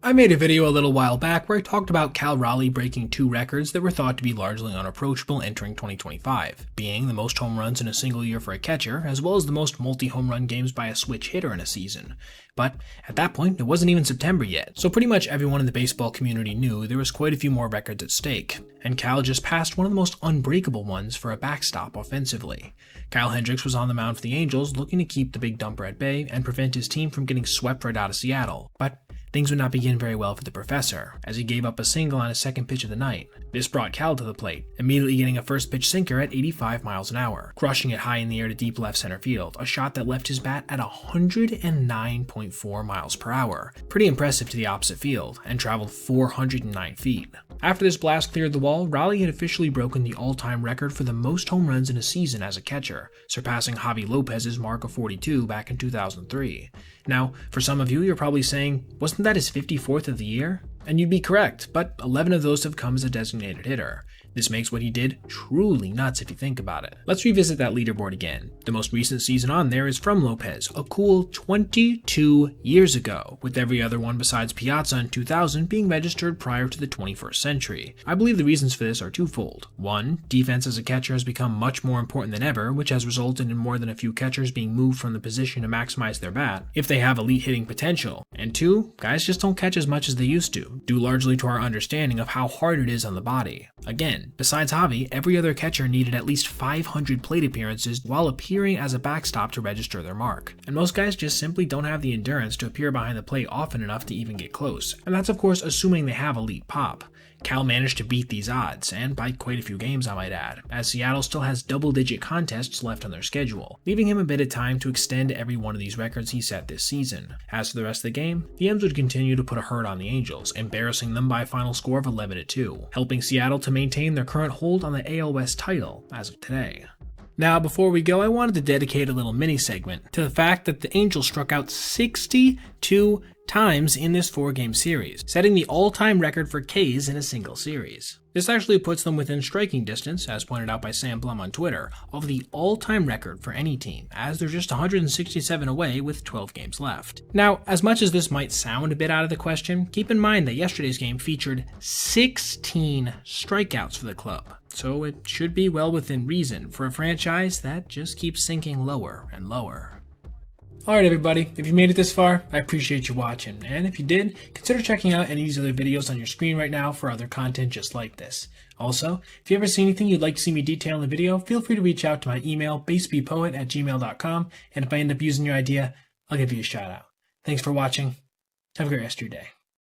I made a video a little while back where I talked about Cal Raleigh breaking two records that were thought to be largely unapproachable entering 2025, being the most home runs in a single year for a catcher, as well as the most multi-home run games by a switch hitter in a season. But at that point, it wasn't even September yet, so pretty much everyone in the baseball community knew there was quite a few more records at stake, and Cal just passed one of the most unbreakable ones for a backstop offensively. Kyle Hendricks was on the mound for the Angels, looking to keep the big dumper at bay and prevent his team from getting swept right out of Seattle, but things would not begin very well for the professor, as he gave up a single on his second pitch of the night. This brought Cal to the plate, immediately getting a first pitch sinker at 85 miles an hour, crushing it high in the air to deep left center field, a shot that left his bat at 109.4 miles per hour. Pretty impressive to the opposite field, and traveled 409 feet. After this blast cleared the wall, Raleigh had officially broken the all-time record for the most home runs in a season as a catcher, surpassing Javi Lopez's mark of 42 back in 2003. Now, for some of you, you're probably saying, wasn't that his 54th of the year? And you'd be correct, but 11 of those have come as a designated hitter. This makes what he did truly nuts if you think about it. Let's revisit that leaderboard again. The most recent season on there is from Lopez, a cool 22 years ago, with every other one besides Piazza in 2000 being registered prior to the 21st century. I believe the reasons for this are twofold. One, defense as a catcher has become much more important than ever, which has resulted in more than a few catchers being moved from the position to maximize their bat, if they have elite hitting potential. And two, guys just don't catch as much as they used to, due largely to our understanding of how hard it is on the body. Again, besides Javi, every other catcher needed at least 500 plate appearances while appearing as a backstop to register their mark. And most guys just simply don't have the endurance to appear behind the plate often enough to even get close. And that's of course assuming they have elite pop. Cal managed to beat these odds, and by quite a few games I might add, as Seattle still has double-digit contests left on their schedule, leaving him a bit of time to extend every one of these records he set this season. As for the rest of the game, the M's would continue to put a hurt on the Angels, embarrassing them by a final score of 11-2, helping Seattle to maintain their current hold on the AL West title as of today. Now, before we go, I wanted to dedicate a little mini-segment to the fact that the Angels struck out 62 times in this 4-game series, setting the all-time record for Ks in a single series. This actually puts them within striking distance, as pointed out by Sam Blum on Twitter, of the all-time record for any team, as they're just 167 away with 12 games left. Now, as much as this might sound a bit out of the question, keep in mind that yesterday's game featured 16 strikeouts for the club, so it should be well within reason for a franchise that just keeps sinking lower and lower. Alright everybody, if you made it this far, I appreciate you watching, and if you did, consider checking out any of these other videos on your screen right now for other content just like this. Also, if you ever see anything you'd like to see me detail in the video, feel free to reach out to my email, basebeatpoet@gmail.com, and if I end up using your idea, I'll give you a shout out. Thanks for watching. Have a great rest of your day.